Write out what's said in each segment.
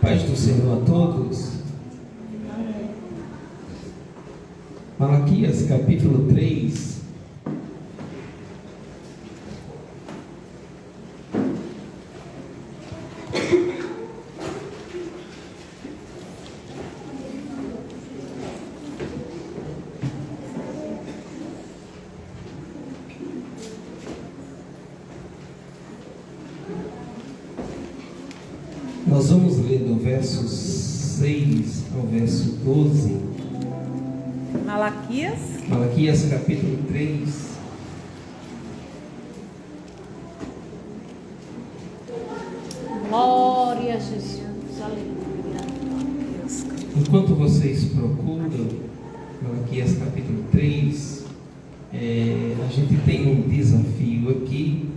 Paz do Senhor a todos. Malaquias capítulo 3. Nós vamos ler do verso 6 ao verso 12. Malaquias capítulo 3. Glória a Jesus, aleluia. Enquanto vocês procuram Malaquias capítulo 3, a gente tem um desafio aqui.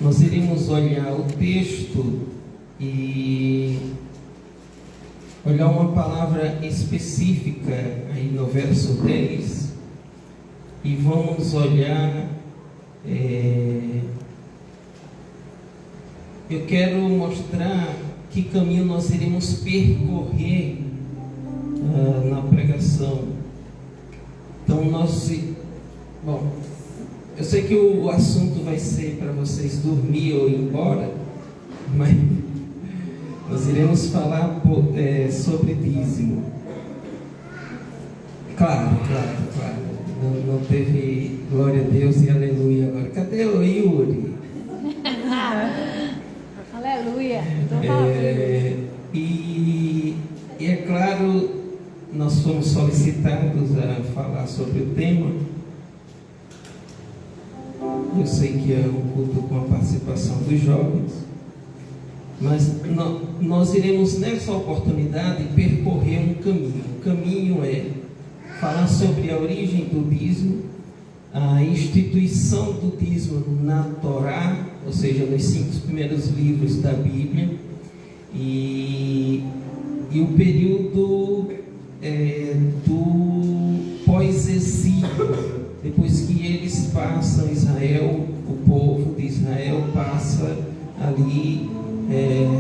Nós iremos olhar o texto e olhar uma palavra específica aí no verso 10 e vamos olhar. Eu quero mostrar que caminho nós iremos percorrer na pregação. Então eu sei que o assunto vai ser para vocês dormir ou ir embora, mas nós iremos falar sobre dízimo. Claro. Não teve glória a Deus e aleluia agora. Cadê o Yuri? Aleluia. E é claro, nós fomos solicitados a falar sobre o tema. Eu sei que é um culto com a participação dos jovens, mas nós iremos nessa oportunidade percorrer um caminho. O caminho é falar sobre a origem do dízimo, a instituição do dízimo na Torá, ou seja, nos 5 primeiros livros da Bíblia, e o período do pós-exílio. Depois que eles passam, Israel, o povo de Israel passa ali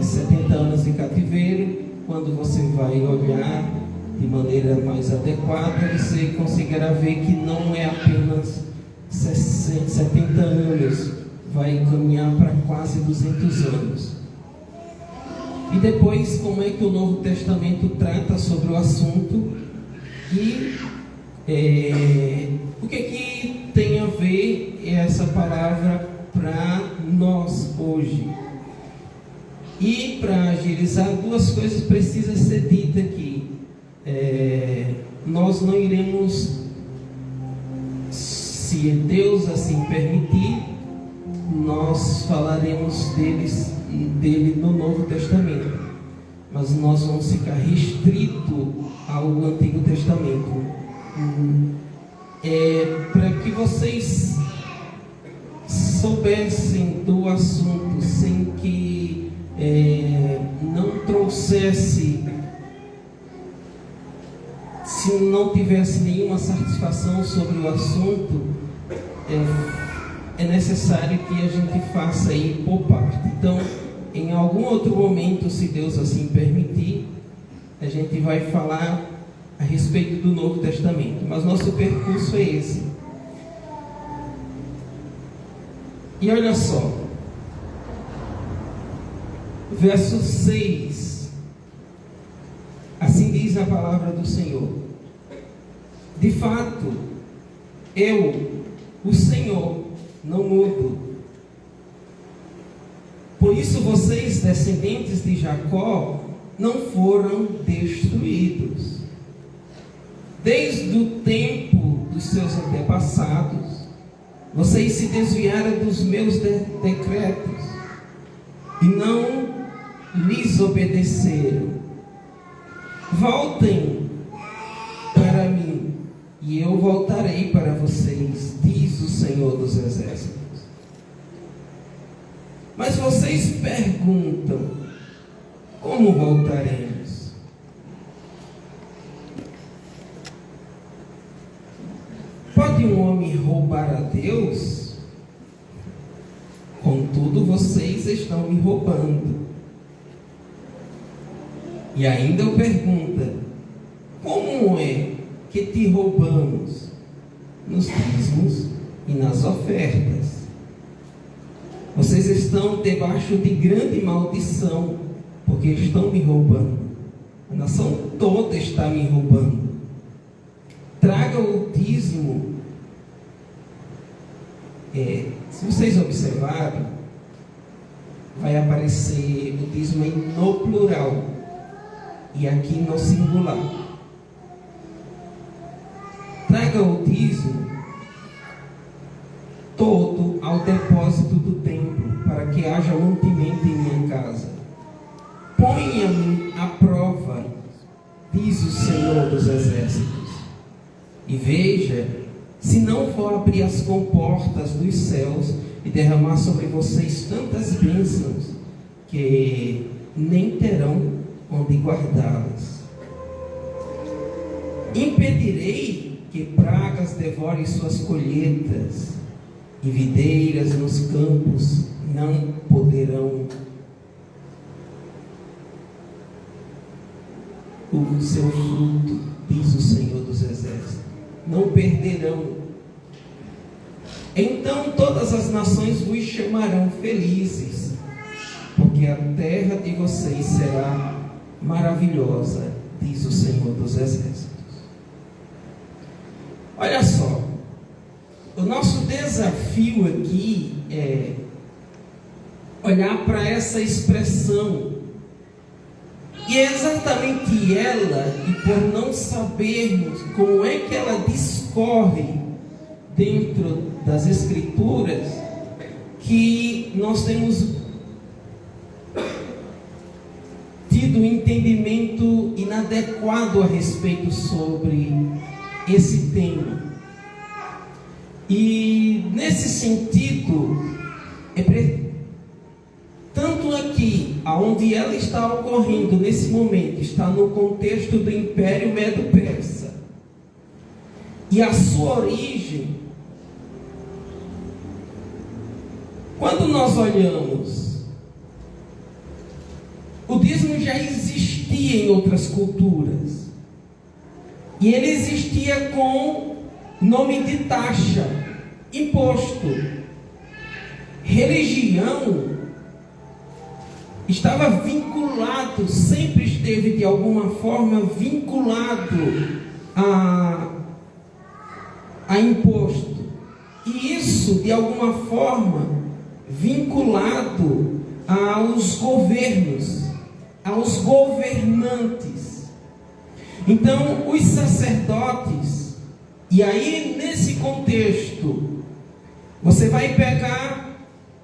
70 anos de cativeiro. Quando você vai olhar de maneira mais adequada, você conseguirá ver que não é apenas 70 anos, vai caminhar para quase 200 anos. E depois, como é que o Novo Testamento trata sobre o assunto e o que tem a ver essa palavra para nós hoje? E para agilizar, duas coisas precisam ser ditas aqui. Nós não iremos, se Deus assim permitir, nós falaremos dele no Novo Testamento, mas nós vamos ficar restrito ao Antigo Testamento. Para que vocês soubessem do assunto sem que não trouxesse, se não tivesse nenhuma satisfação sobre o assunto, é necessário que a gente faça aí por parte. Então, em algum outro momento, se Deus assim permitir, a gente vai falar a respeito do Novo Testamento, mas nosso percurso é esse. E olha só, verso 6, assim diz a palavra do Senhor: de fato, eu, o Senhor, não mudo. Por isso vocês, descendentes de Jacó, não foram destruídos. Desde o tempo dos seus antepassados, vocês se desviaram dos meus decretos e não lhes obedeceram. Voltem para mim e eu voltarei para vocês, diz o Senhor dos Exércitos. Mas vocês perguntam: como voltaremos? Pode um homem roubar a Deus? tudo vocês estão me roubando. E ainda pergunta: como é que te roubamos? Nos dízimos e nas ofertas. Vocês estão debaixo de grande maldição, porque estão me roubando. A nação toda está me roubando. Traga o dízimo. Se vocês observarem, vai aparecer o dízimo no plural e aqui no singular. Traga o dízimo todo ao depósito do templo, para que haja mantimento em minha casa. Ponha-me à prova, diz o Senhor dos Exércitos, e veja se não for abrir as comportas dos céus e derramar sobre vocês tantas bênçãos que nem terão onde guardá-las. Impedirei que pragas devorem suas colheitas, e videiras nos campos não poderão o seu fruto, diz o Senhor dos Exércitos. Não perderão. Então todas as nações vos chamarão felizes, porque a terra de vocês será maravilhosa, diz o Senhor dos Exércitos. Olha só, o nosso desafio aqui é olhar para essa expressão, e é exatamente ela, e por não sabermos como é que ela discorre dentro das Escrituras, que nós temos tido um entendimento inadequado a respeito sobre esse tema. E nesse sentido, tanto aqui, onde ela está ocorrendo nesse momento, está no contexto do Império Medo-Persa, e a sua origem, quando nós olhamos, o dízimo já existia em outras culturas, e ele existia com nome de taxa, imposto. Religião estava vinculado, sempre esteve de alguma forma vinculado a imposto, e isso de alguma forma vinculado aos governos, aos governantes. Então os sacerdotes, e aí nesse contexto você vai pegar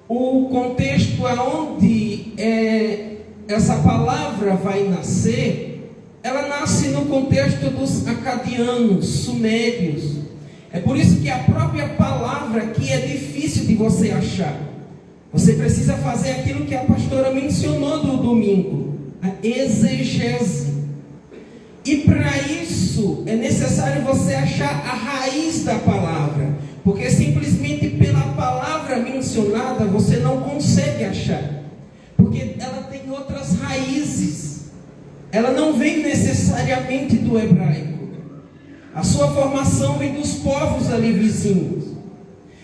o contexto aonde essa palavra vai nascer. Ela nasce no contexto dos acadianos, sumérios. É por isso que a própria palavra aqui é difícil de você achar. Você precisa fazer aquilo que a pastora mencionou no domingo, a exegese. E para isso é necessário você achar a raiz da palavra, porque simplesmente pela palavra mencionada você não consegue achar, porque ela tem outras raízes. Ela não vem necessariamente do hebraico. A sua formação vem dos povos ali vizinhos.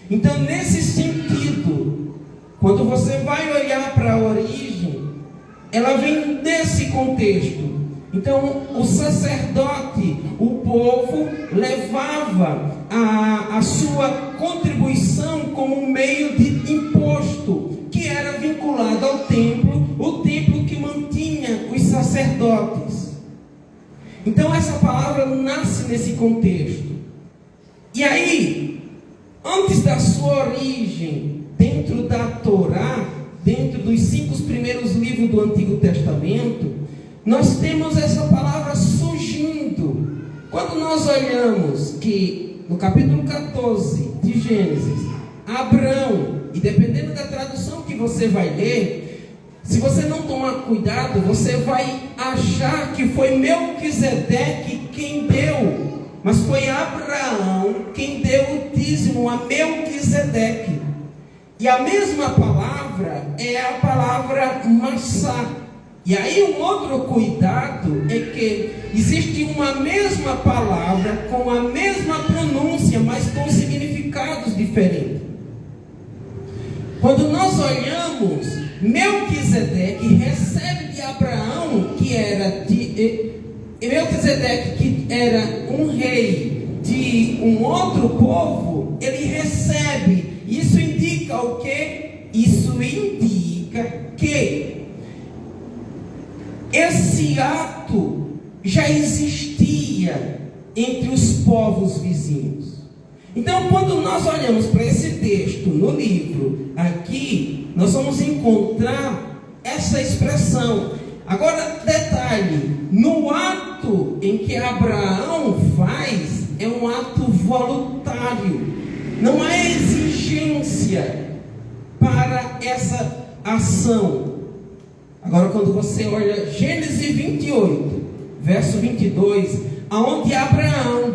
Então, nesse sentido, quando você vai olhar para a origem, ela vem desse contexto. Então, o sacerdote, o povo, levava a sua contribuição como um meio de imposto, que era vinculado ao templo, o templo que mantinha os sacerdotes. Então, essa palavra nasce nesse contexto. E aí, antes da sua origem, dentro da Torá, dentro dos 5 primeiros livros do Antigo Testamento, nós temos essa palavra surgindo. Quando nós olhamos que no capítulo 14 de Gênesis, Abrão, e dependendo da tradução que você vai ler, se você não tomar cuidado, você vai achar que foi Melquisedeque quem deu, mas foi Abraão quem deu o dízimo a Melquisedeque. E a mesma palavra palavra é a palavra maçã. E aí um outro cuidado é que existe uma mesma palavra com a mesma pronúncia, mas com significados diferentes. Quando nós olhamos, Melquisedeque recebe de Abraão, Melquisedeque, que era um rei de um outro povo, ele recebe. Isso indica o quê? Isso indica que esse ato já existia entre os povos vizinhos. Então, quando nós olhamos para esse texto no livro, aqui, nós vamos encontrar essa expressão. Agora, detalhe, no ato em que Abraão faz, é um ato voluntário. Não há exigência para essa ação. Agora, quando você olha Gênesis 28, verso 22, aonde Abraão,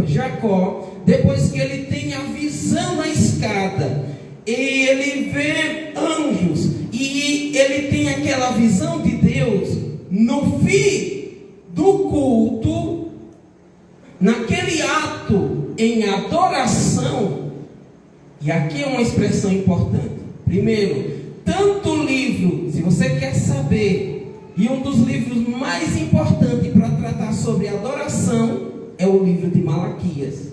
Jacó, depois que ele tem a visão na escada, e ele vê anjos, e ele tem aquela visão de Deus, no fim do culto, naquele ato em adoração, e aqui é uma expressão importante. Primeiro, tanto livro, se você quer saber, e um dos livros mais importantes para tratar sobre adoração é o livro de Malaquias.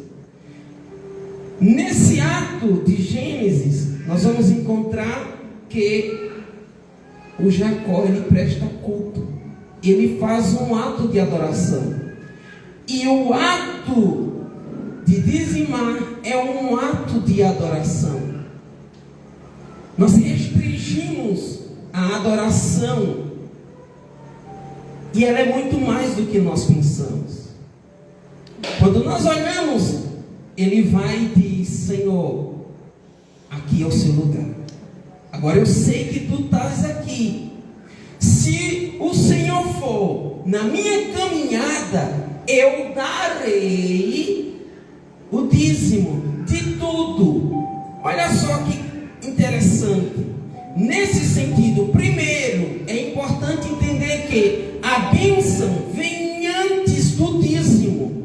Nesse ato de Gênesis, nós vamos encontrar que o Jacó, ele presta culto, ele faz um ato de adoração, e o ato de dizimar é um ato de adoração. Nós restringimos a adoração, e ela é muito mais do que nós pensamos. Quando nós olhamos, ele vai e diz: Senhor, aqui é o seu lugar. Agora eu sei que tu estás aqui. Se o Senhor for na minha caminhada, eu darei o dízimo de tudo. Olha só que interessante. Nesse sentido, primeiro, é importante entender que a bênção vem antes do dízimo,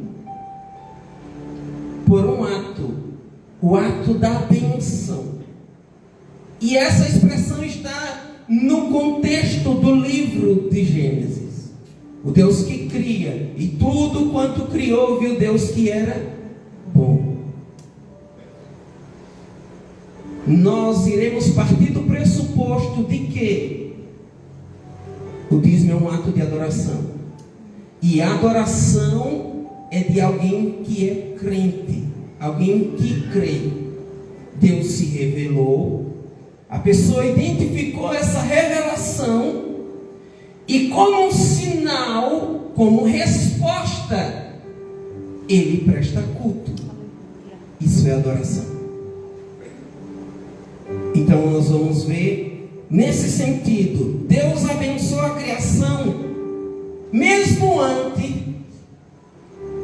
por um ato, o ato da bênção. E essa expressão está no contexto do livro de Gênesis. O Deus que cria, e tudo quanto criou, viu Deus que era bom. Nós iremos partir do pressuposto de que o dízimo é um ato de adoração, e a adoração é de alguém que é crente, alguém que crê. Deus se revelou, a pessoa identificou essa revelação, e como um sinal, como resposta, ele presta culto. Isso é adoração. Então nós vamos ver nesse sentido, Deus abençoa a criação mesmo antes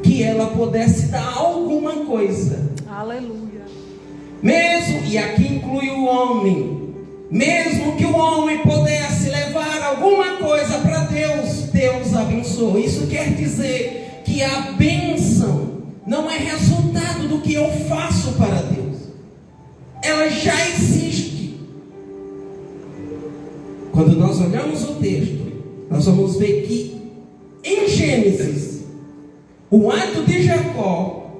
que ela pudesse dar alguma coisa. Aleluia. Mesmo, e aqui inclui o homem, mesmo que o homem pudesse levar alguma coisa para Deus, Deus abençoou. Isso quer dizer que a bênção não é resultado do que eu faço para Deus. Ela já existe. Quando nós olhamos o texto, nós vamos ver que em Gênesis, o ato de Jacó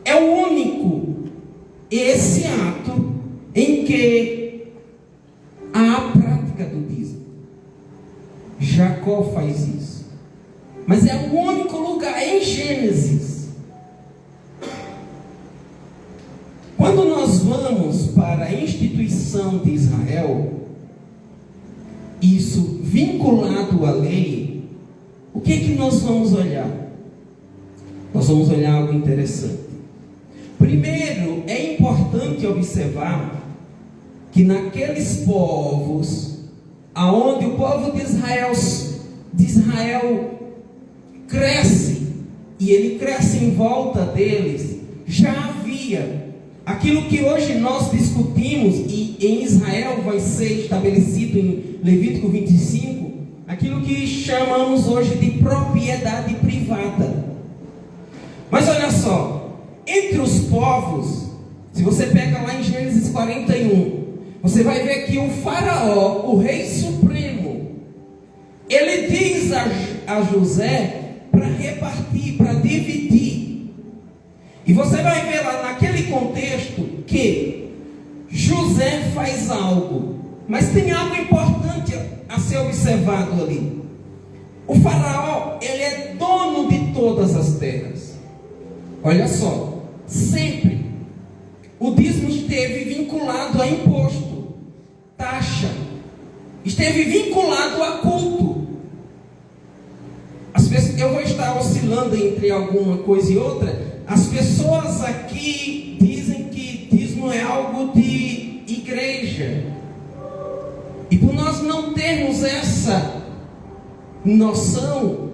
é o único, esse ato em que há a prática do dízimo. Jacó faz isso, mas é o único lugar em Gênesis. Quando nós vamos para a instituição de Israel, isso vinculado à lei, o que nós vamos olhar? Nós vamos olhar algo interessante. Primeiro, é importante observar que naqueles povos, aonde o povo de Israel cresce, e ele cresce em volta deles, já havia aquilo que hoje nós discutimos, e em Israel vai ser estabelecido em Levítico 25, aquilo que chamamos hoje de propriedade privada. Mas olha só, entre os povos, se você pega lá em Gênesis 41, você vai ver que o faraó, o rei supremo, ele diz a José para repartir, para dividir. E você vai ver lá naquele contexto que José faz algo, mas tem algo importante a ser observado ali. O faraó, ele é dono de todas as terras. Olha só, sempre o dízimo esteve vinculado a imposto, taxa, esteve vinculado a culto. Eu vou estar oscilando entre alguma coisa e outra. As pessoas aqui dizem que dízimo é algo de igreja. E por nós não termos essa noção,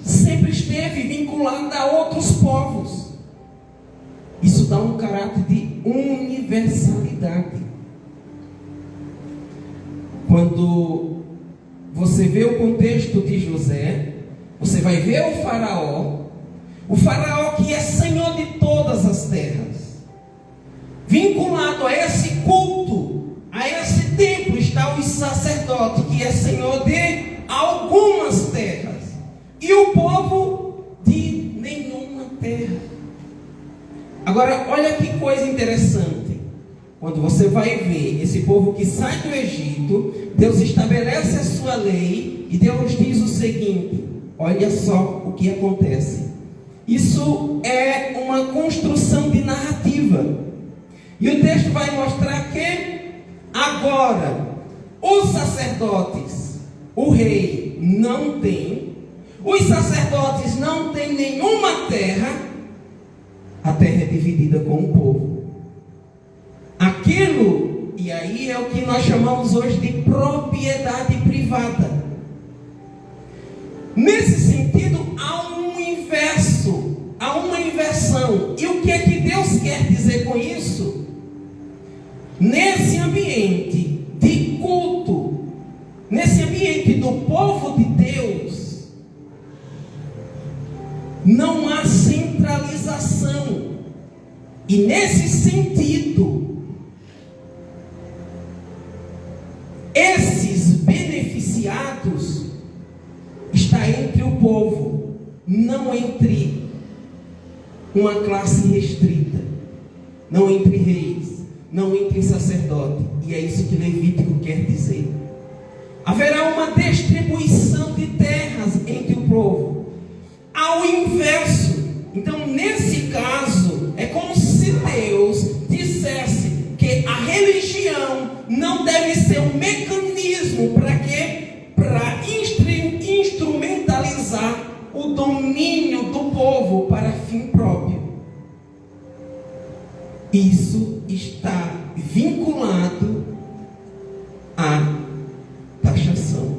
sempre esteve vinculada a outros povos. Isso dá um caráter de universalidade. Quando você vê o contexto de José, você vai ver o faraó que é senhor de todas as terras. Vinculado a esse culto, a esse templo, está o sacerdote, que é senhor de algumas terras, e o povo de nenhuma terra. Agora, olha que coisa interessante. Quando você vai ver esse povo que sai do Egito, Deus estabelece a sua lei, e Deus diz o seguinte: olha só o que acontece. Isso é uma construção de narrativa. E o texto vai mostrar que agora os sacerdotes, o rei não tem, os sacerdotes não têm nenhuma terra, a terra é dividida com o povo. Aquilo, e aí é o que nós chamamos hoje de propriedade privada. Nesse sentido, há um inverso, há uma inversão. E o que é que Deus quer dizer com isso? Nesse ambiente de culto, nesse ambiente do povo de Deus, não há centralização. E nesse sentido, esses beneficiados está entre o povo, não entre uma classe restrita, não entre reis, não entre sacerdote. E é isso que Levítico quer dizer. Haverá uma distribuição de terras entre o povo, ao inverso. Então, nesse caso, é como se Deus dissesse que a religião não deve ser um mecanismo para quê? Para instrumentalizar o domínio do povo para fim próprio. Isso está vinculado à taxação.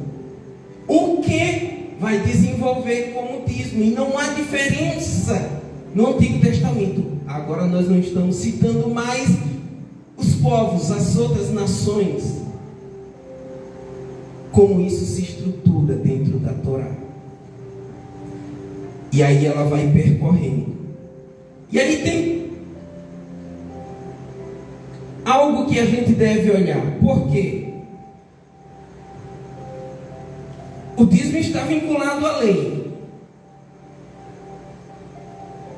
O que vai desenvolver como dízimo? E não há diferença no Antigo Testamento. Agora nós não estamos citando mais os povos, as outras nações, como isso se estrutura dentro da Torá. E aí ela vai percorrendo. E aí tem algo que a gente deve olhar. Por quê? O dízimo está vinculado à lei.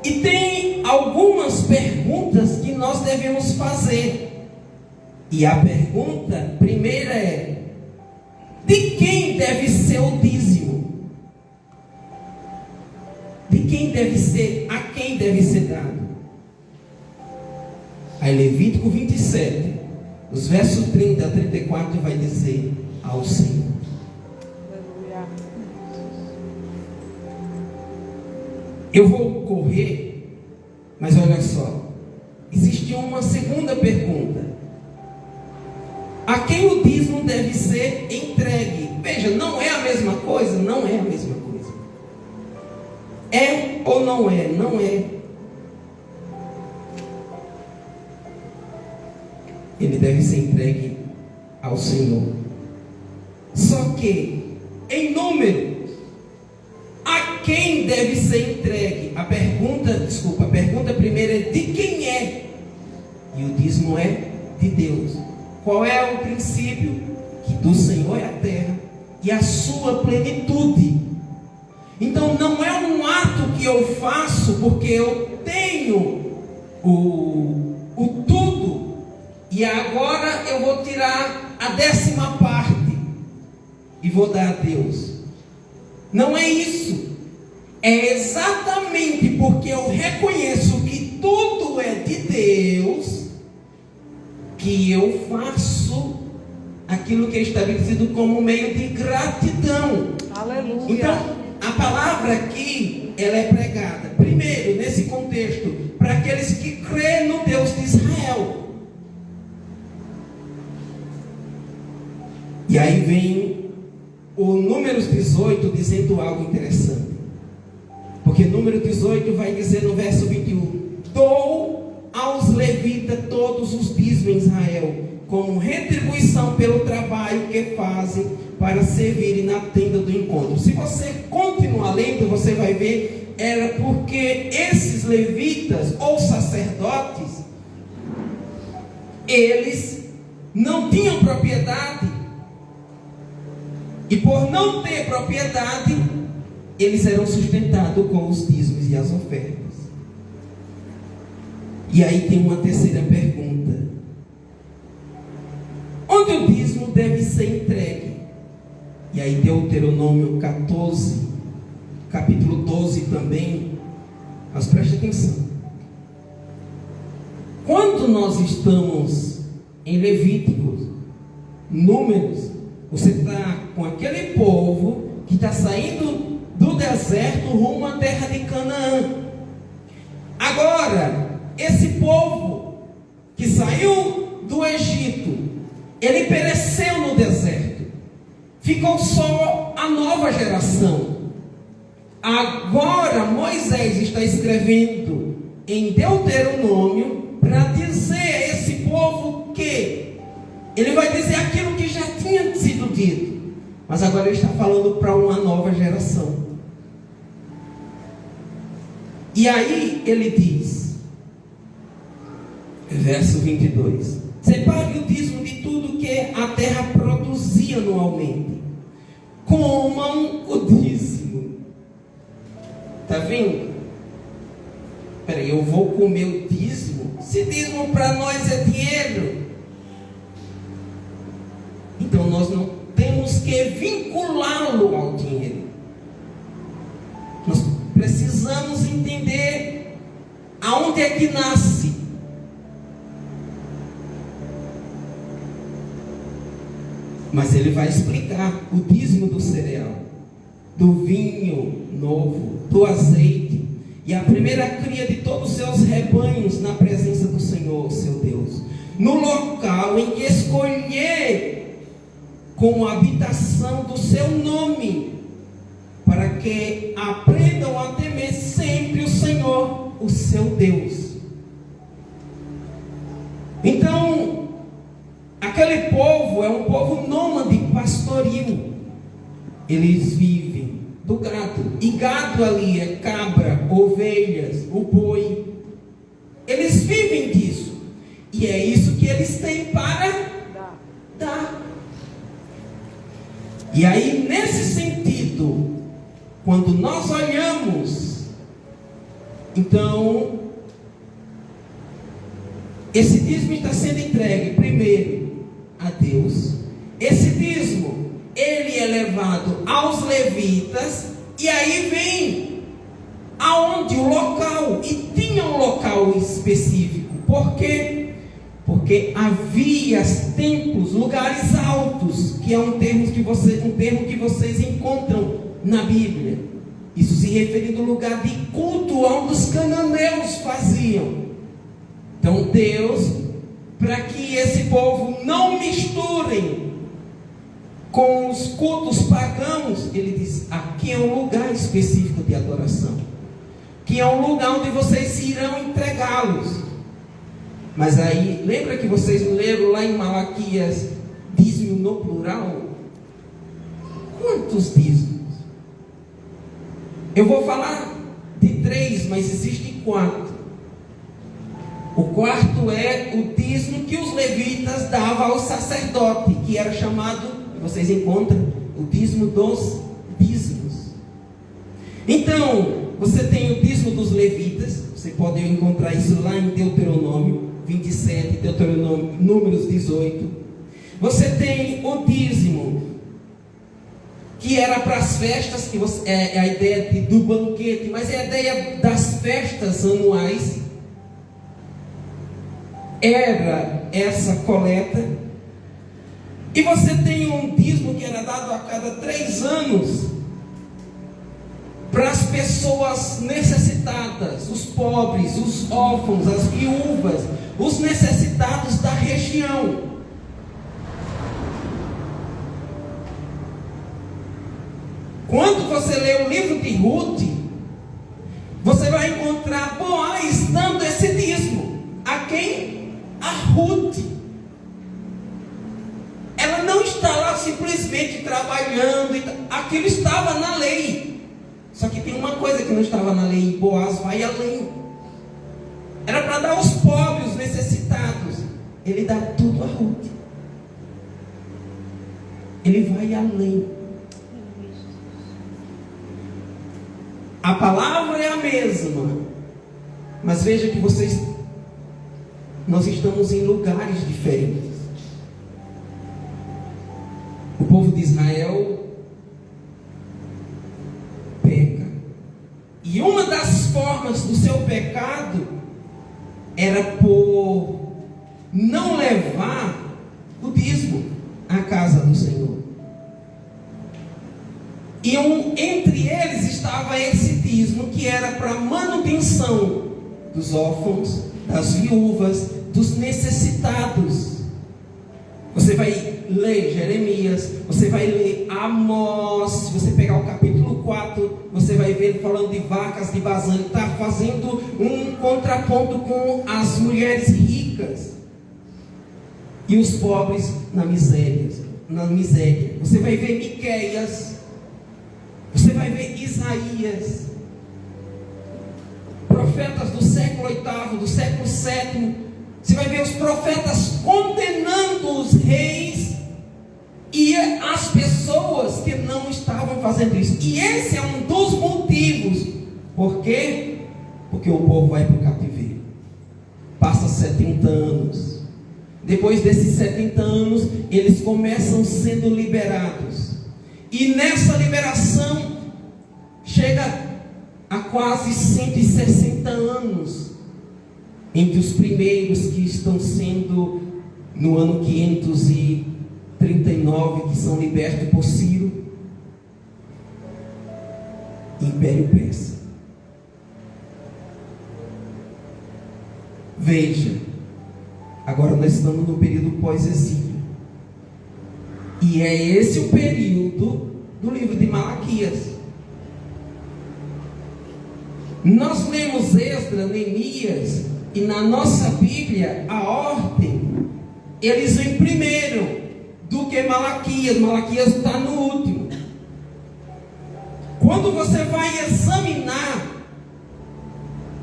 E tem algumas perguntas que nós devemos fazer. E a pergunta primeira é: de quem deve ser o dízimo? De quem deve ser? A quem deve ser dado? Aí Levítico 27, os versos 30 a 34 vai dizer: ao Senhor. Eu vou correr, mas olha só, existe uma segunda pergunta: a quem o dízimo deve ser entregue? Veja, não é a mesma coisa? Não é a mesma coisa. É ou não é? Não é. ele deve ser entregue ao Senhor. Só que, em número, a quem deve ser entregue? A pergunta primeira é de quem é? E o dízimo é de Deus. Qual é o princípio? Que do Senhor é a terra e a sua plenitude. Então não é um ato que eu faço porque eu tenho o tudo e agora eu vou tirar a 10ª parte e vou dar a Deus. Não é isso. É exatamente porque eu reconheço que tudo é de Deus que eu faço aquilo que é estabelecido como meio de gratidão. Aleluia. Então, a palavra aqui, ela é pregada, primeiro, nesse contexto, para aqueles que creem no Deus de Israel. E aí vem o Números 18 dizendo algo interessante. Porque Número 18 vai dizer no verso 21: dou aos levitas todos os dízimos em Israel, como retribuição pelo trabalho que fazem para servirem na tenda do encontro. Se você continuar lendo, você vai ver, era porque esses levitas ou sacerdotes, eles não tinham propriedade, e por não ter propriedade, eles eram sustentados com os dízimos e as ofertas. E aí tem uma terceira pergunta: onde o dízimo deve ser entregue? E aí Deuteronômio 14, capítulo 12 também, mas preste atenção. Quando nós estamos em Levíticos, Números, você está com aquele povo que está saindo do deserto rumo à terra de Canaã. Agora, esse povo que saiu do Egito, ele pereceu no deserto. Ficou só a nova geração. Agora Moisés está escrevendo em Deuteronômio para dizer a esse povo que ele vai dizer aquilo que já tinha sido dito, mas agora ele está falando para uma nova geração. E aí ele diz, verso 22: separe o dízimo de tudo que a terra produzia anualmente. Comam o dízimo. Está vendo? Peraí, eu vou comer o dízimo? Se dízimo para nós é dinheiro, então nós não temos que vinculá-lo ao dinheiro. Nós precisamos entender aonde é que nasce. Mas ele vai explicar o dízimo do cereal, do vinho novo, do azeite e a primeira cria de todos os seus rebanhos na presença do Senhor, seu Deus, no local em que escolher como habitação do seu nome, para que aprendam a temer sempre o Senhor, o seu Deus. Então, aquele povo é um povo nômade, pastoril. Eles vivem do gado. E gado ali é cabra, ovelhas, o boi. Eles vivem disso. E é isso que eles têm para dar. E aí, nesse sentido, quando nós olhamos, então, esse dízimo está sendo entregue primeiro a Deus. Esse dízimo, ele é levado aos levitas, e aí vem aonde? O local. E tinha um local específico. Por quê? Porque havia templos, lugares altos, que é um termo que vocês encontram na Bíblia. Isso se referindo ao lugar de culto onde os cananeus faziam. Então Deus, para que esse povo não misturem com os cultos pagãos, ele diz: aqui é um lugar específico de adoração, que é um lugar onde vocês irão entregá-los. Mas aí, lembra que vocês leram lá em Malaquias, dízimo no plural? Quantos dízimos? Eu vou falar de 3, mas existem 4. O quarto é o dízimo que os levitas davam ao sacerdote, que era chamado, vocês encontram, o dízimo dos dízimos. Então, você tem o dízimo dos levitas, você pode encontrar isso lá em Deuteronômio 27, Deuteronômio, Números 18. Você tem o dízimo, que era para as festas, que é a ideia do banquete, mas é a ideia das festas anuais. Era essa coleta. E você tem um dízimo que era dado a cada 3 anos para as pessoas necessitadas, os pobres, os órfãos, as viúvas, os necessitados da região. Quando você lê o livro de Ruth, você vai encontrar Boaz dando esse dízimo. A quem? A Ruth. Ela não está lá simplesmente trabalhando, aquilo estava na lei. Só que tem uma coisa que não estava na lei, Boaz vai além. Era para dar aos pobres, os necessitados. Ele dá tudo a Ruth. Ele vai além. A palavra é a mesma, mas veja que nós estamos em lugares diferentes. O povo de Israel peca, e uma das formas do seu pecado era por não levar o dízimo à casa do Senhor. E entre eles estava esse dízimo que era para manutenção dos órfãos, das viúvas, dos necessitados. Você vai ler Jeremias, você vai ler Amós. Se você pegar o capítulo 4, você vai ver falando de vacas de Bazã. Ele está fazendo um contraponto com as mulheres ricas e os pobres na miséria. Você vai ver Miqueias, você vai ver Isaías, profetas do século 8, do século 7. Você vai ver os profetas condenando os reis e as pessoas que não estavam fazendo isso. E esse é um dos motivos. Por quê? Porque o povo vai para o cativeiro. Passa 70 anos. Depois desses 70 anos, eles começam sendo liberados. E nessa liberação, chega a quase 160 anos. Entre os primeiros que estão sendo no ano 539, que são libertos por Ciro, Império Persa. Veja, agora nós estamos no período pós-exílio, e é esse o período do livro de Malaquias. Nós lemos Esdras, Neemias, e na nossa Bíblia, a ordem, eles vêm primeiro do que Malaquias. Malaquias está no último. Quando você vai examinar,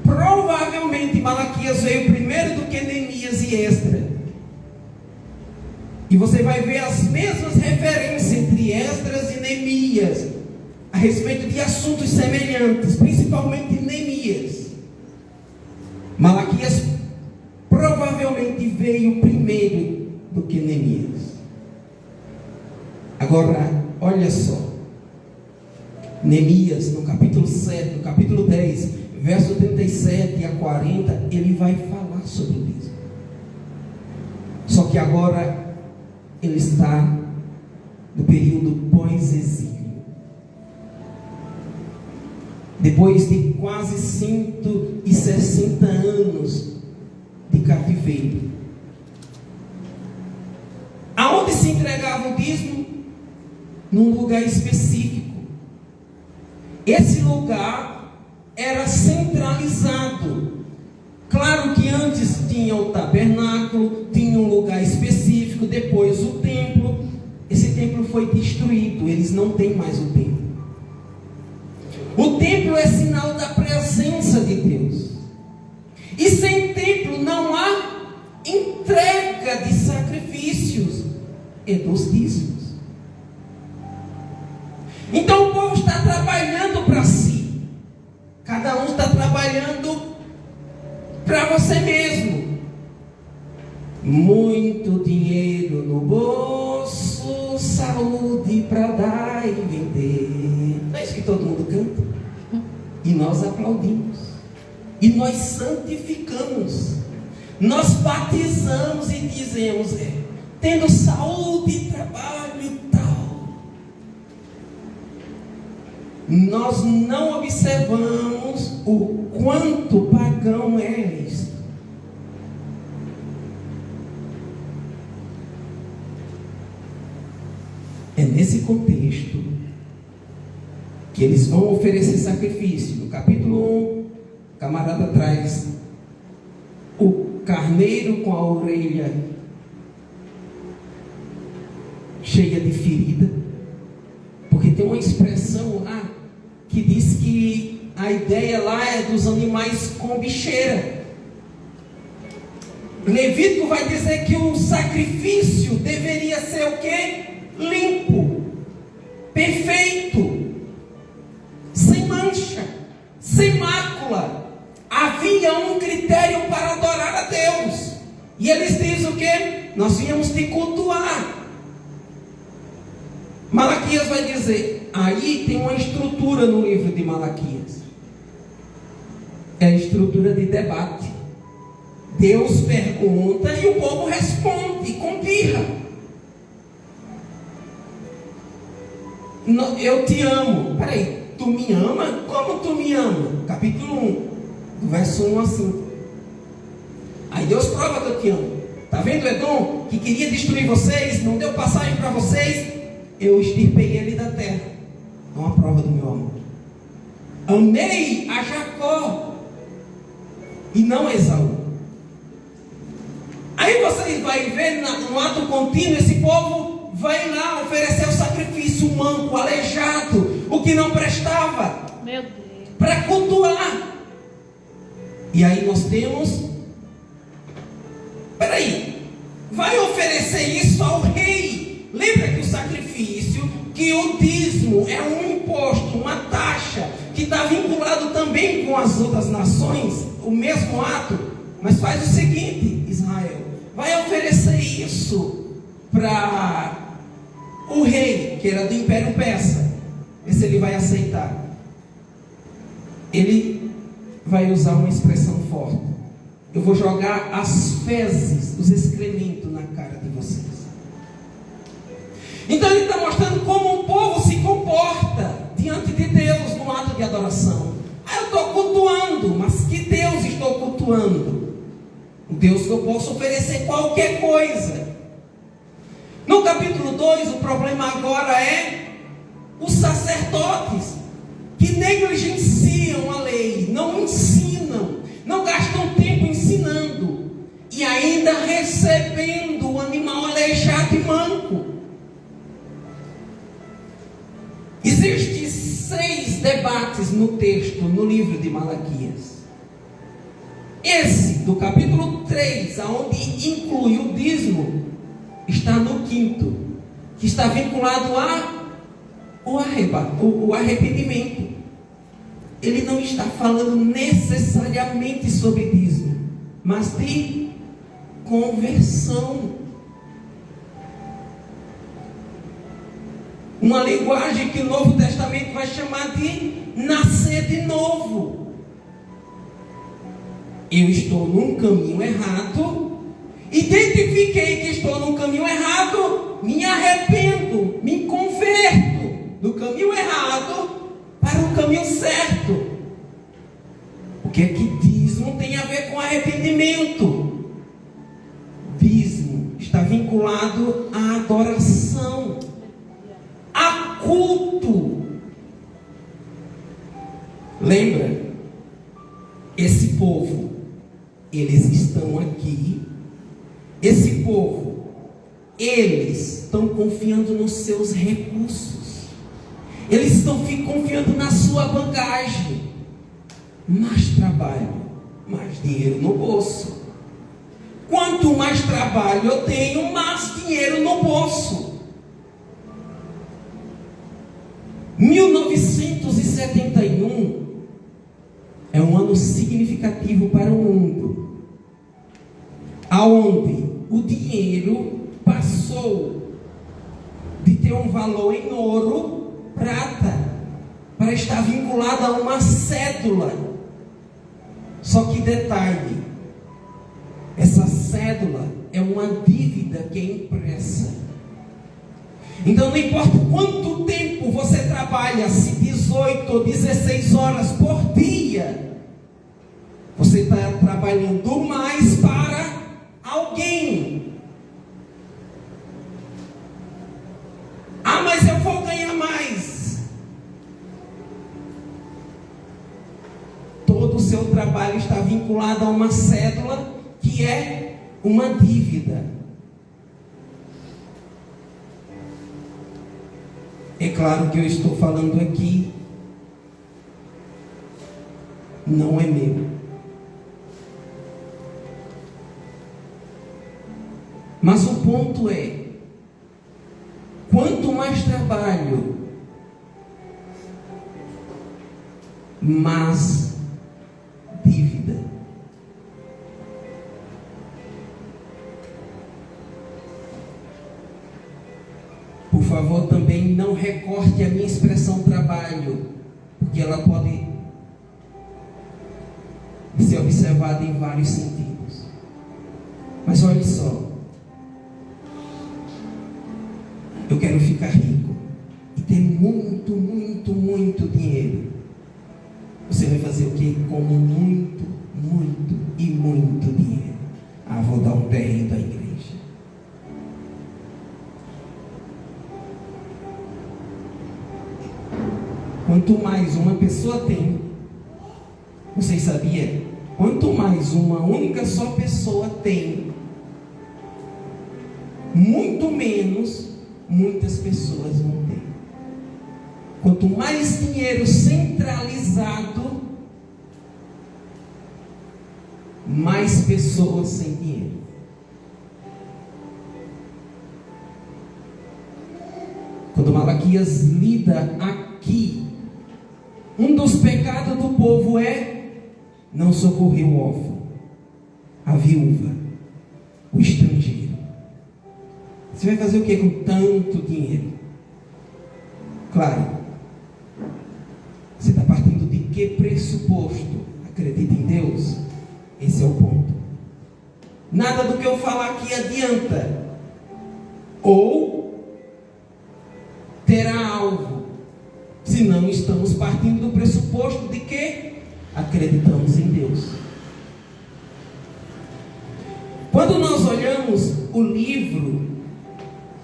provavelmente Malaquias veio primeiro do que Neemias e Esdras. E você vai ver as mesmas referências entre Esdras e Neemias, a respeito de assuntos semelhantes, principalmente Neemias. Malaquias provavelmente veio primeiro do que Neemias. Agora, olha só. Neemias, no capítulo 7, no capítulo 10, verso 37 a 40, ele vai falar sobre isso. Só que agora ele está no período pós-exílio. Depois de quase 160 anos de cativeiro. Aonde se entregava o dízimo? Num lugar específico. Esse lugar era centralizado. Claro que antes tinha o tabernáculo, tinha um lugar específico, depois o templo. Esse templo foi destruído, eles não têm mais o templo. O templo é sinal da presença de Deus. E sem templo não há entrega de sacrifícios e dos dízimos. Então o povo está trabalhando para si. Cada um está trabalhando para você mesmo. Muito dinheiro no bolso, saúde para dar e vender. Não é isso que todo mundo canta? E nós aplaudimos. E nós santificamos. Nós batizamos e dizemos, tendo saúde, trabalho e tal. Nós não observamos o quanto pagão é isto. É nesse contexto que eles vão oferecer sacrifício. No capítulo 1, o camarada traz o carneiro com a orelha cheia de ferida, porque tem uma expressão lá que diz que a ideia lá é dos animais com bicheira. Levítico vai dizer que o sacrifício deveria ser o quê? Limpo, perfeito, sem mancha, sem mácula. Havia um critério para adorar a Deus. E eles dizem o quê? Nós viemos te cultuar. Malaquias vai dizer, aí tem uma estrutura no livro de Malaquias. É a estrutura de debate. Deus pergunta e o povo responde com birra. Eu te amo. Peraí, tu me ama? Como tu me ama? Capítulo 1, verso 1 a 5. Aí Deus prova que eu te amo. Está vendo Edom, que queria destruir vocês, não deu passagem para vocês? Eu extirpei ele da terra. É uma prova do meu amor. Amei a Jacó e não a Esaú. Aí vocês vão ver no ato contínuo, esse povo vai lá oferecer o sacrifício, o manco, o aleijado, o que não prestava, para cultuar. E aí nós temos, peraí, vai oferecer isso ao rei. Lembra que o sacrifício, que o dízimo é um imposto, uma taxa, que está vinculado também com as outras nações, o mesmo ato. Mas faz o seguinte, Israel, vai oferecer isso para o rei, que era do Império Persa. Vê se ele vai aceitar. Ele vai usar uma expressão forte. Eu vou jogar as fezes, os excrementos na cara de vocês. Então ele está mostrando como o povo se comporta diante de Deus no ato de adoração. Eu estou cultuando, mas que Deus estou cultuando? O Deus que eu posso oferecer qualquer coisa. No capítulo 2, o problema agora é os sacerdotes que negligenciam a lei, não ensinam, não gastam tempo ensinando e ainda recebendo o animal aleijado e manco. Existem 6 debates no texto, no livro de Malaquias. Esse, do capítulo 3, onde inclui o dízimo, está no 5º, que está vinculado o arrependimento. Ele não está falando necessariamente sobre dízimo, mas de conversão. Uma linguagem que o Novo Testamento vai chamar de nascer de novo. Eu estou num caminho errado, identifiquei que estou num caminho errado, me arrependo, me converto do caminho errado para o caminho certo. O que é que dízimo tem a ver com arrependimento? Dízimo está vinculado à adoração, a culto. Lembra? Esse povo eles estão aqui. Esse povo, eles estão confiando nos seus recursos. Eles estão confiando na sua bagagem. Mais trabalho, mais dinheiro no bolso. Quanto mais trabalho eu tenho, mais dinheiro no bolso. 1971 é um ano significativo para o mundo, aonde o dinheiro passou de ter um valor em ouro, prata, para estar vinculado a uma cédula. Só que detalhe, essa cédula é uma dívida que é impressa. Então não importa quanto tempo você trabalha, se 18 ou 16 horas por dia, você está trabalhando mais para alguém. Ah, mas eu vou ganhar mais. Todo o seu trabalho está vinculado a uma cédula que é uma dívida. É claro que eu estou falando aqui, não é meu. Mas o ponto é, quanto mais trabalho, mais dívida. Por favor, também não recorte a minha expressão trabalho, porque ela pode ser observada em vários sentidos. Mas olhe só, eu quero ficar rico e ter muito, muito, muito dinheiro. Você vai fazer o quê? Como muito, muito e muito dinheiro. Ah, vou dar um terreno à igreja. Quanto mais uma pessoa tem, vocês sabiam? Quanto mais uma única só pessoa tem, muito menos muitas pessoas vão ter. Quanto mais dinheiro centralizado, mais pessoas sem dinheiro. Quando Malaquias lida aqui, um dos pecados do povo é não socorrer o órfão, a viúva, o estrangeiro. Você vai fazer o que com tanto dinheiro? Claro, você está partindo de que pressuposto? Acredita em Deus? Esse é o ponto. Nada do que eu falar aqui adianta. Ou terá alvo. Se não estamos partindo do pressuposto de que acreditamos em Deus. Quando nós olhamos o livro,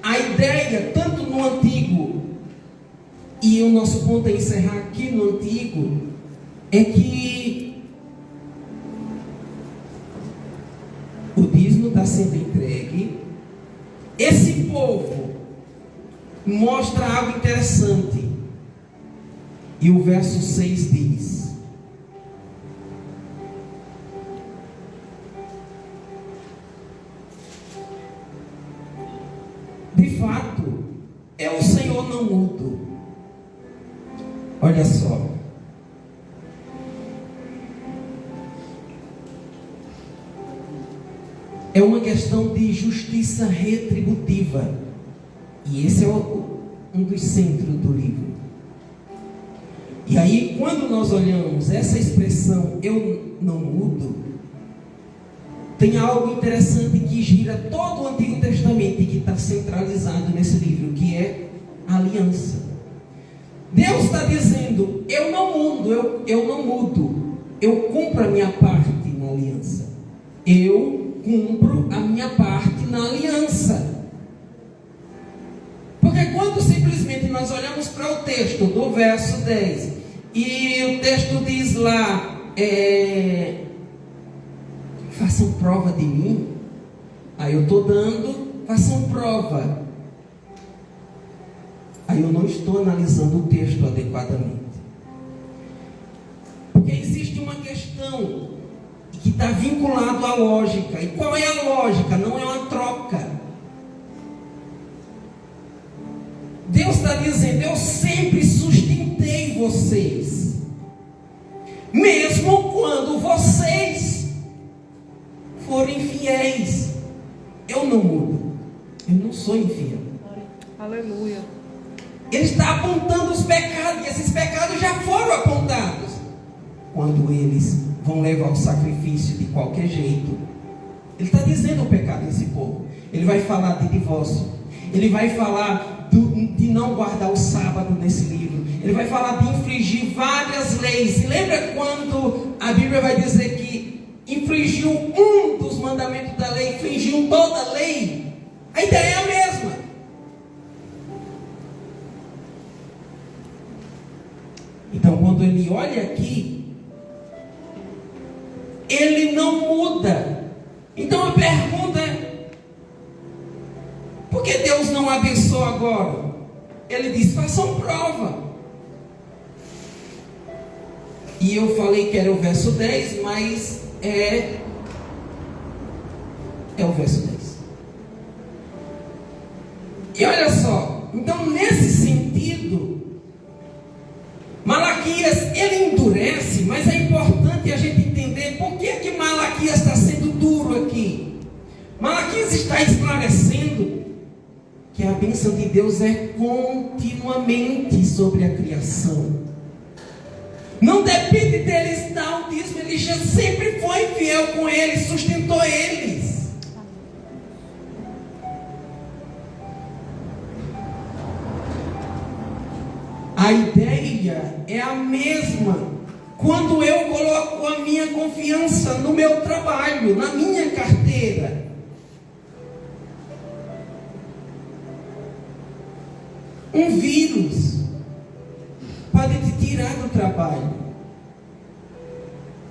a ideia, tanto no Antigo, e o nosso ponto é encerrar aqui no Antigo, é que o dízimo está sendo entregue. Esse povo mostra algo interessante. E o verso 6 diz: de fato, é o Senhor não mudo. Olha só. É uma questão de justiça retributiva. E esse é um dos centros do livro. E aí, quando nós olhamos essa expressão, eu não mudo, tem algo interessante que gira todo o Antigo Testamento e que está centralizado nesse livro, que é a aliança. Deus está dizendo, eu não mudo, eu cumpro a minha parte na aliança. Eu cumpro a minha parte na aliança. Porque quando simplesmente nós olhamos para o texto do verso 10, e o texto diz lá, façam prova de mim. Aí eu estou dando, façam prova. Aí eu não estou analisando o texto adequadamente. Porque existe uma questão que está vinculado à lógica. E qual é a lógica? Não é uma troca. Deus está dizendo: eu sempre sustentei vocês, mesmo quando vocês forem fiéis. Eu não mudo, eu não sou infiel. Aleluia. Ele está apontando os pecados, e esses pecados já foram apontados. Quando eles vão levar o sacrifício de qualquer jeito, ele está dizendo o pecado desse povo. Ele vai falar de divórcio, ele vai falar de não guardar o sábado nesse livro, ele vai falar de infringir várias leis. E lembra quando a Bíblia vai dizer que infringiu um dos mandamentos da lei, infringiu toda a lei? A ideia é a mesma. Então, quando ele olha aqui, ele não muda. Então a pergunta é: por que Deus não abençoa agora? Ele diz: façam prova. E eu falei que era o verso 10, mas é o verso 10. E olha só, então nesse sentido, Malaquias, ele endurece, mas é importante a gente entender por que Malaquias está sendo duro aqui. Malaquias está esclarecendo que a bênção de Deus é continuamente sobre a criação. Não depende deles dar o dízimo, ele já sempre foi fiel com eles, sustentou eles. A ideia é a mesma quando eu coloco a minha confiança no meu trabalho, na minha carteira. Um vírus pode te tirar do trabalho.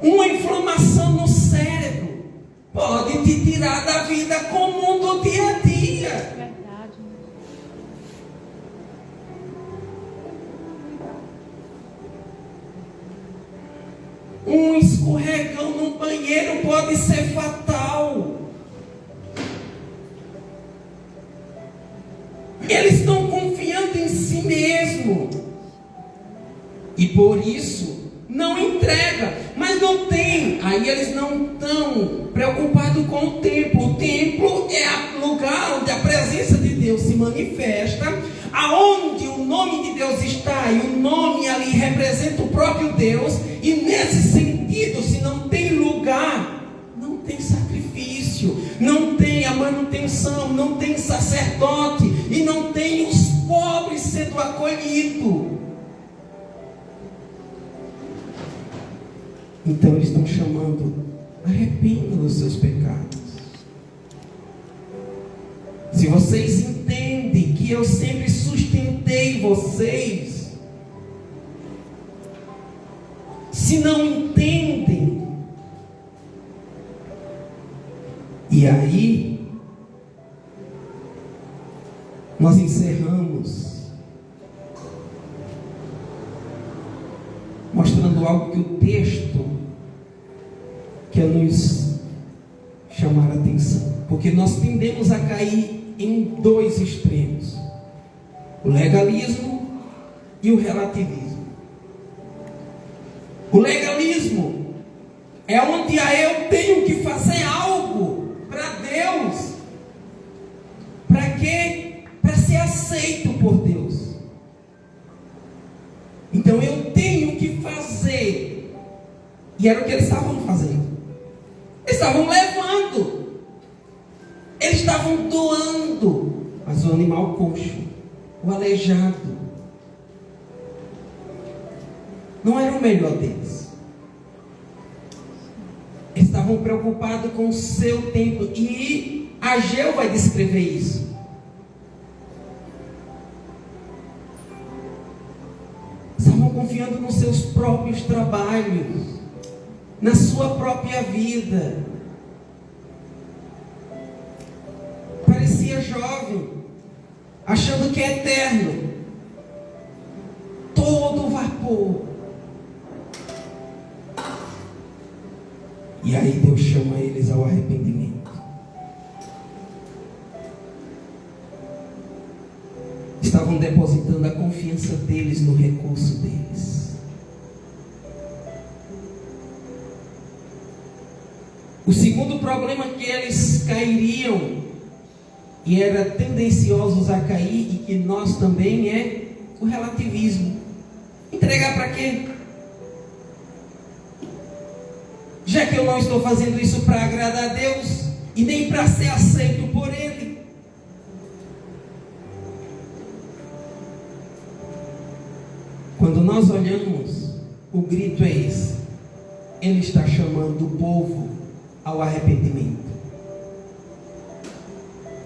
Uma inflamação no cérebro pode te tirar da vida comum do dia a dia. Verdade. Um escorregão no banheiro pode ser fatal. Eles estão confiando em si mesmo e por isso não entrega, mas não tem. Aí eles não estão preocupados com o templo. O templo é o lugar onde a presença de Deus se manifesta, aonde o nome de Deus está, e o nome ali representa o próprio Deus. E nesse sentido, se não tem lugar, não tem sacrifício, não tem a manutenção, não tem sacerdote e não tem os pobres sendo acolhidos. Então eles estão chamando: arrependam dos seus pecados. Se vocês entendem que eu sempre sustentei vocês, se não entendem, e aí nós encerramos mostrando algo que o texto quer nos chamar a atenção, porque nós tendemos a cair em dois extremos: o legalismo e o relativismo. O legalismo é onde eu tenho que fazer algo para Deus. Para quê? Para ser aceito por Deus. Então eu tenho que fazer. E era o que eles estavam fazendo. Eles estavam levando. Eles estavam doando. Mas o animal coxo, o aleijado, não era o melhor deles. Eles estavam preocupados com o seu tempo. E Ageu vai descrever isso. Estavam confiando nos seus próprios trabalhos, na sua própria vida. achando que é eterno, todo vapor. E aí Deus chama eles ao arrependimento. Estavam depositando a confiança deles no recurso deles. O segundo problema que eles cairiam, e era tendenciosos a cair, e que nós também, é o relativismo. Entregar para quê? Já que eu não estou fazendo isso para agradar a Deus, e nem para ser aceito por Ele. Quando nós olhamos, o grito é esse. Ele está chamando o povo ao arrependimento.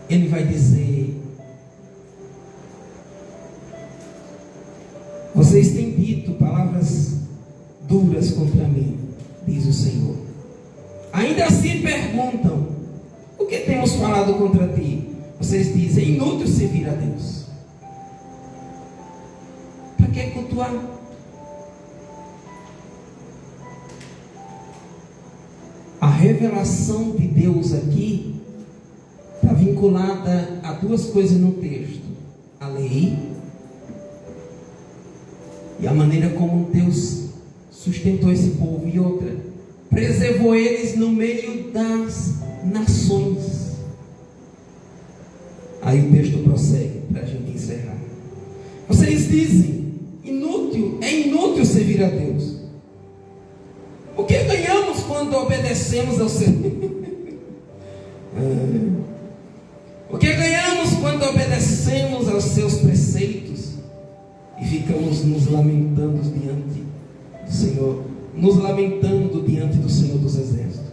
Ele vai dizer: vocês têm dito palavras duras contra mim, diz o Senhor. Ainda assim perguntam: o que temos falado contra ti? Vocês dizem: é inútil servir a Deus. Para que cultuar? A revelação de Deus aqui está vinculada a duas coisas no texto: a lei e a maneira como Deus sustentou esse povo, e outra, preservou eles no meio das nações. Aí o texto prossegue para a gente encerrar. Vocês dizem: é inútil servir a Deus. O que ganhamos quando obedecemos ao Senhor? O que ganhamos quando obedecemos aos seus preceitos e ficamos nos lamentando diante do Senhor, dos Exércitos?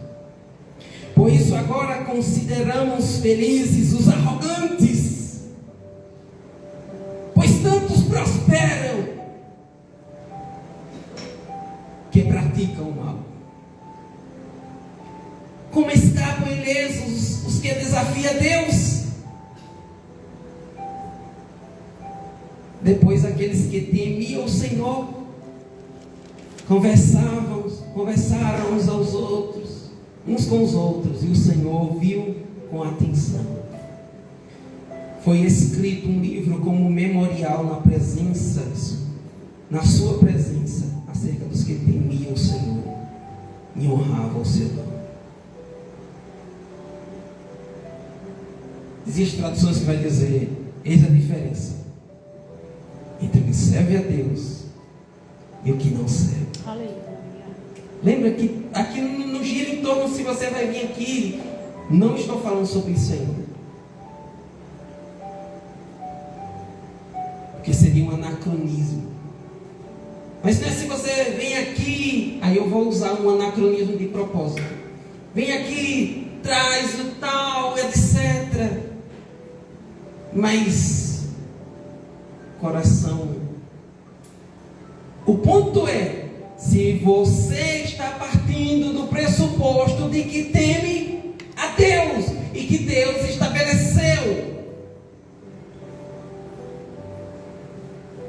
Por isso agora consideramos felizes os arrogantes, pois tantos prosperam que praticam o mal. Como escapam ilesos os que desafiam Deus? Depois aqueles que temiam o Senhor conversaram uns aos outros, uns com os outros, e o Senhor ouviu com atenção. Foi escrito um livro como memorial na sua presença, acerca dos que temiam o Senhor e honravam o seu nome. Existem traduções que vai dizer: eis a diferença entre o que serve a Deus e o que não serve. Aleluia. Lembra que aqui não gira em torno, se você vai vir aqui, não estou falando sobre isso ainda, porque seria um anacronismo. Mas não é se você vem aqui, aí eu vou usar um anacronismo de propósito. Vem aqui, traz o tal, etc. Mas coração. O ponto é, se você está partindo do pressuposto de que teme a Deus e que Deus estabeleceu,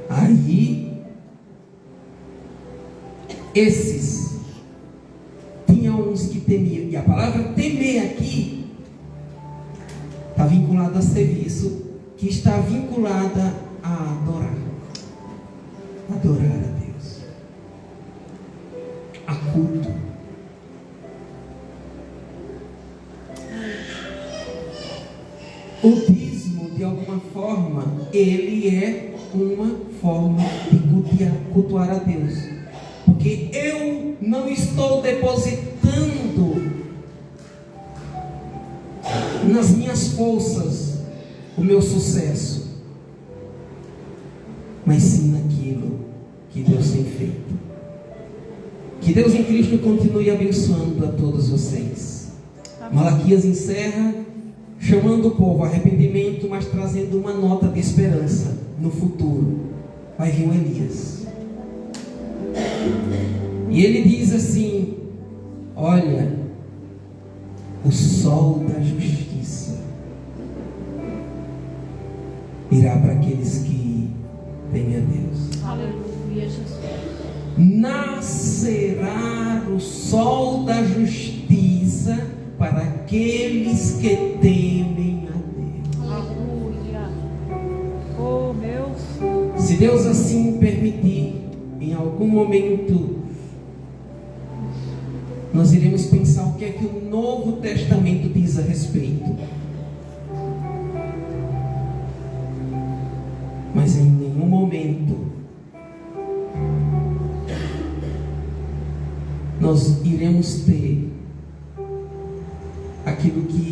aí esses tinham uns que temiam, e a palavra temer aqui está vinculada a serviço, que está vinculada a adorar a Deus, a culto. O dízimo, de alguma forma, ele é uma forma de cultuar a Deus, porque eu não estou depositando nas minhas forças o meu sucesso, mas sim naquilo que Deus tem feito. Que Deus em Cristo continue abençoando a todos vocês. Amém. Malaquias encerra chamando o povo ao arrependimento, mas trazendo uma nota de esperança. No futuro vai vir um Elias, e ele diz assim: olha, o sol da justiça virá para aqueles que temem a Deus. Aleluia, Jesus. Nascerá o sol da justiça para aqueles que temem a Deus. Aleluia. Oh, meu Senhor. Se Deus assim permitir, em algum momento, nós iremos pensar o que é que o Novo Testamento diz a respeito. Mas em nenhum momento nós iremos ter aquilo que